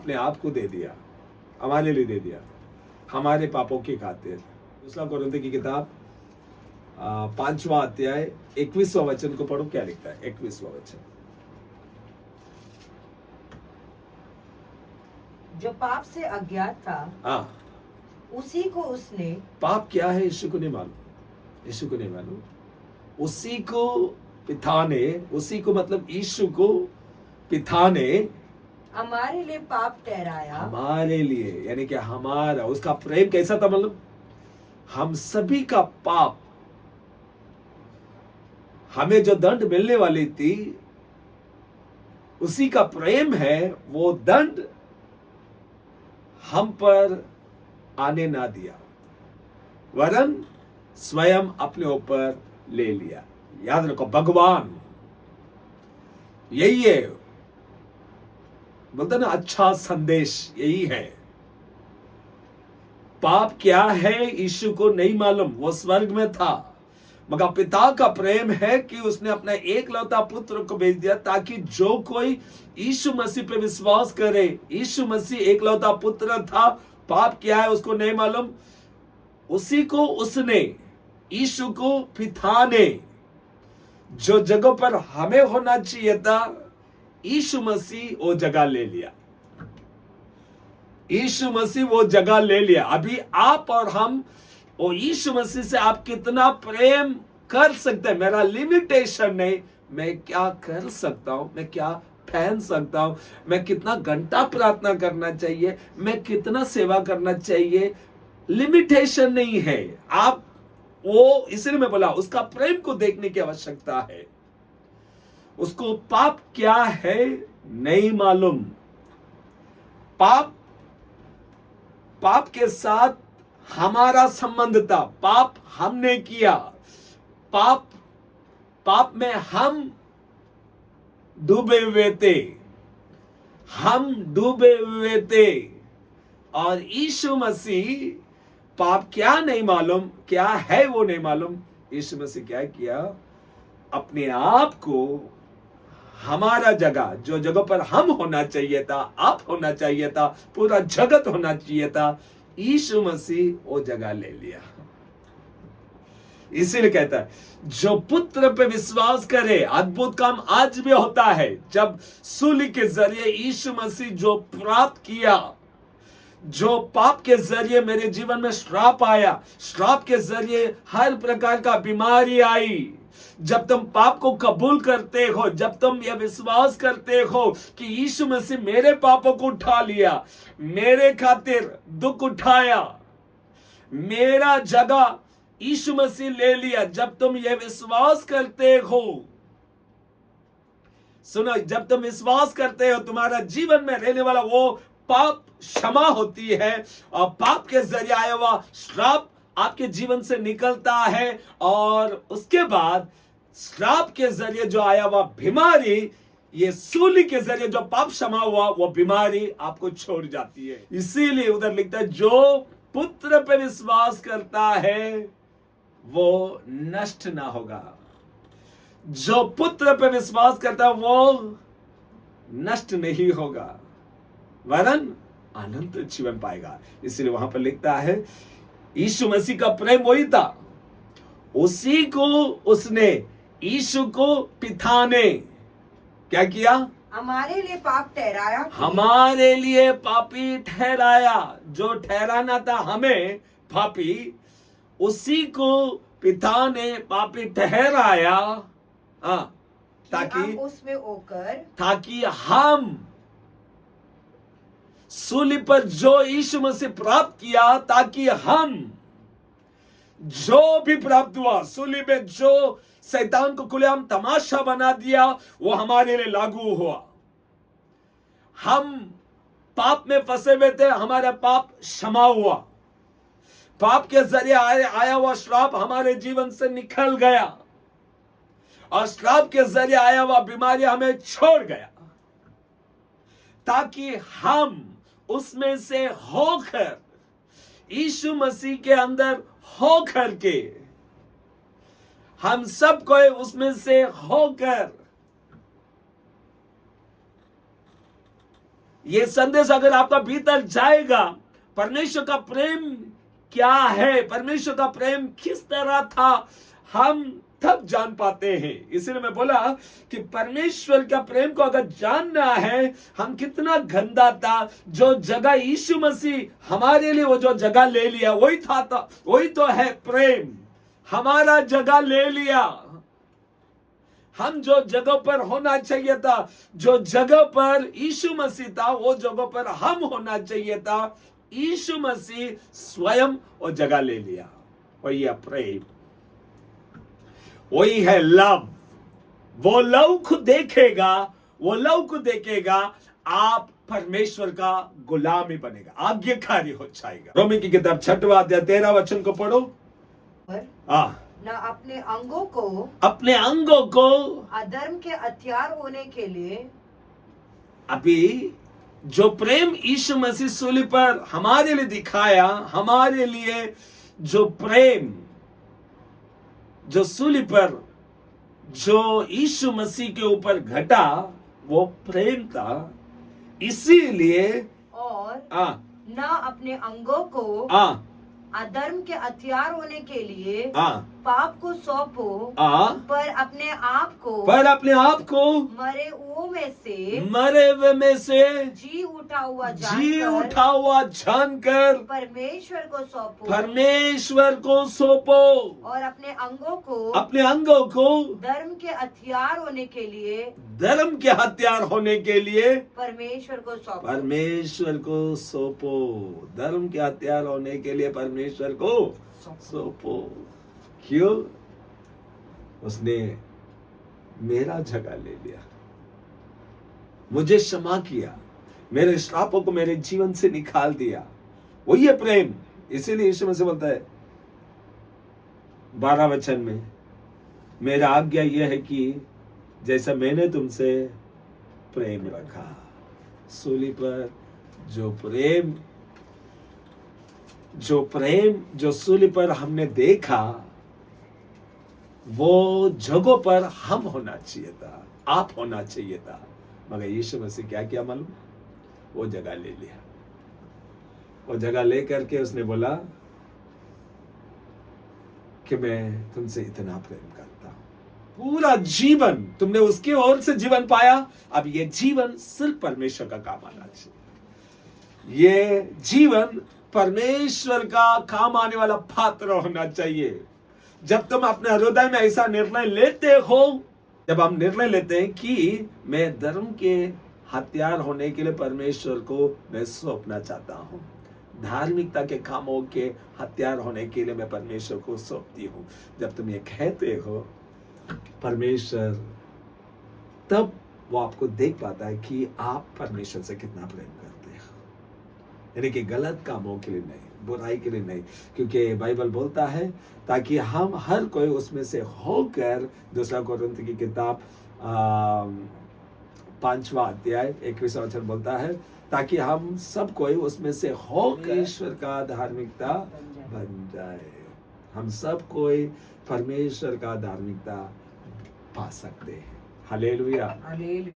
अपने आप को दे दिया, हमारे लिए दे दिया, हमारे पापों की खातिर। दूसरा कोरिन्थियों की किताब 5वां अध्याय 21वां वचन को पढ़ो, क्या लिखता है? 21वां वचन। जो पाप से अज्ञात था हाँ, उसी को उसने, पाप क्या है यीशु को नहीं मालूम, यीशु को नहीं मालूम, उसी को पिता ने, उसी को मतलब यीशु को पिता ने हमारे लिए पाप ठहराया। हमारे लिए, यानी कि हमारा, उसका प्रेम कैसा था? मतलब हम सभी का पाप, हमें जो दंड मिलने वाली थी, उसी का प्रेम है, वो दंड हम पर आने ना दिया, वरन स्वयं अपने ऊपर ले लिया। याद रखो, भगवान, यही है, बोलते ना, अच्छा संदेश यही है। पाप क्या है यीशु को नहीं मालूम, वो स्वर्ग में था, मगर पिता का प्रेम है कि उसने अपना एकलौता पुत्र को भेज दिया ताकि जो कोई यीशु मसीह पे विश्वास करे, यीशु मसीह एकलौता पुत्र था, पाप क्या है उसको नहीं मालूम, उसी को उसने, यीशु को पिता ने, जो जगह पर हमें होना चाहिए था, यीशु मसीह वो जगह ले लिया, यीशु मसीह वो जगह ले लिया। अभी आप और हम, वो यीशु मसीह से आप कितना प्रेम कर सकते हैं, मेरा लिमिटेशन नहीं, मैं क्या कर सकता हूं, मैं क्या पहन सकता हूं, मैं कितना घंटा प्रार्थना करना चाहिए, मैं कितना सेवा करना चाहिए, लिमिटेशन नहीं है। आप वो, इसलिए मैं बोला, उसका प्रेम को देखने की आवश्यकता है। उसको पाप क्या है नहीं मालूम, पाप के साथ हमारा संबंध था, पाप हमने किया, पाप में हम डूबे हुए थे, हम डूबे हुए थे। और यीशु मसीह, पाप क्या नहीं मालूम, क्या है वो नहीं मालूम, यीशु मसीह क्या किया, अपने आप को हमारा जगह, जो जगह पर हम होना चाहिए था, आप होना चाहिए था, पूरा जगत होना चाहिए था, यीशु मसीह वो जगह ले लिया। इसीलिए कहता है, जो पुत्र पे विश्वास करे, अद्भुत काम आज भी होता है। जब सूली के जरिए यीशु मसीह जो प्राप्त किया, जो पाप के जरिए मेरे जीवन में श्राप आया, श्राप के जरिए हर प्रकार का बीमारी आई, जब तुम पाप को कबूल करते हो, जब तुम यह विश्वास करते हो कि यीशु मसीह मेरे पापों को उठा लिया, मेरे खातिर दुख उठाया, मेरा जगह यीशु मसीह ले लिया, जब तुम यह विश्वास करते हो, सुनो, जब तुम विश्वास करते हो, तुम्हारा जीवन में रहने वाला वो पाप क्षमा होती है, और पाप के जरिए आया हुआ श्राप आपके जीवन से निकलता है, और उसके बाद श्राप के जरिए जो आया हुआ बीमारी, ये सूली के जरिए जो पाप क्षमा हुआ, वो बीमारी आपको छोड़ जाती है। इसीलिए उधर लिखता है, जो पुत्र पे विश्वास करता है वो नष्ट ना होगा, जो पुत्र पे विश्वास करता है वो नष्ट नहीं होगा, वरन अनंत जीवन पाएगा। इसलिए वहां पर लिखता है, यीशु मसीह का प्रेम वही था, उसी को उसने, यीशु को पिता ने क्या किया, हमारे लिए पाप ठहराया, हमारे लिए पापी ठहराया। जो ठहराना था हमें पापी, उसी को पिता ने पापी ठहराया, ताकि उसमें होकर, ताकि हम सूली पर जो यीशु मसीह प्राप्त किया, ताकि हम जो भी प्राप्त हुआ, सूली में जो शैतान को खुलेआम तमाशा बना दिया, वो हमारे लिए लागू हुआ। हम पाप में फंसे हुए थे, हमारा पाप क्षमा हुआ, पाप के जरिए आया हुआ श्राप हमारे जीवन से निकल गया, और श्राप के जरिए आया हुआ बीमारी हमें छोड़ गया, ताकि हम उसमें से होकर, यीशु मसीह के अंदर होकर के, हम सब को उसमें से होकर ये संदेश अगर आपका भीतर जाएगा, परमेश्वर का प्रेम क्या है, परमेश्वर का प्रेम किस तरह था, हम तब जान पाते हैं। इसलिए मैं बोला कि परमेश्वर का प्रेम को अगर जानना है, हम कितना गंदा था, जो जगह यीशु मसीह हमारे लिए वो जो जगह ले लिया, वही था वही तो है प्रेम। हमारा जगह ले लिया, हम जो जगह पर होना चाहिए था, जो जगह पर यीशु मसीह था, वो जगह पर हम होना चाहिए था। यीशु मसीह स्वयं वो जगह ले लिया। वही है प्रेम, वही है लव। वो लव को देखेगा, वो लव को देखेगा, आप परमेश्वर का गुलाम ही बनेगा, आज्ञाकारी हो जाएगा। रोमी की किताब 6वां अध्याय 13 वचन को पढ़ो। न अपने अंगों को अधर्म के हथियार होने के लिए, अभी जो प्रेम यीशु मसीह सूली पर हमारे लिए दिखाया, हमारे लिए जो प्रेम जो सूली पर जो यीशु मसीह के ऊपर घटा, वो प्रेम था। इसीलिए और न अपने अंगों को अधर्म के हथियार होने के लिए पाप को सौंपो, पर अपने आप को मरे हुए में से जी उठा हुआ जानकर परमेश्वर को सौंपो, और अपने अंगों को धर्म के हथियार होने के लिए परमेश्वर को सौंपो। धर्म के हथियार होने के लिए परमेश्वर को सौंपो। क्यों? उसने मेरा जगह ले लिया, मुझे क्षमा किया, मेरे श्रापों को मेरे जीवन से निकाल दिया। वही है प्रेम। इसीलिए यीशु मसीह बोलता है 12 वचन में, मेरा आज्ञा यह है कि जैसा मैंने तुमसे प्रेम रखा। सूली पर जो प्रेम जो सूली पर हमने देखा, वो जगहों पर हम होना चाहिए था, आप होना चाहिए था, मगर यीशु मसीह क्या किया मालूम? वो जगह ले लिया। वो जगह ले करके उसने बोला कि मैं तुमसे इतना प्रेम करता हूं। पूरा जीवन तुमने उसकी ओर से जीवन पाया, अब ये जीवन सिर्फ परमेश्वर का काम आना चाहिए। ये जीवन परमेश्वर का काम आने वाला पात्र होना चाहिए। जब तुम अपने हृदय में ऐसा निर्णय लेते हो, जब हम निर्णय लेते हैं कि मैं धर्म के हथियार होने के लिए परमेश्वर को मैं सौंपना चाहता हूं, धार्मिकता के कामों के हथियार होने के लिए मैं परमेश्वर को सौंपती हूं, जब तुम ये कहते हो, परमेश्वर तब वो आपको देख पाता है कि आप परमेश्वर से कितना प्रेम करते हो। यानी कि गलत कामों के लिए नहीं, बुराई के लिए नहीं, क्योंकि बाइबल बोलता है ताकि हम हर कोई उसमें से होकर, 2 कोरिन्थ की किताब 5वां अध्याय 21वां वचन बोलता है, ताकि हम सब कोई उसमें से होकर ईश्वर का धार्मिकता बन जाए। हम सब कोई परमेश्वर का धार्मिकता पा सकते हैं। हालेलुया।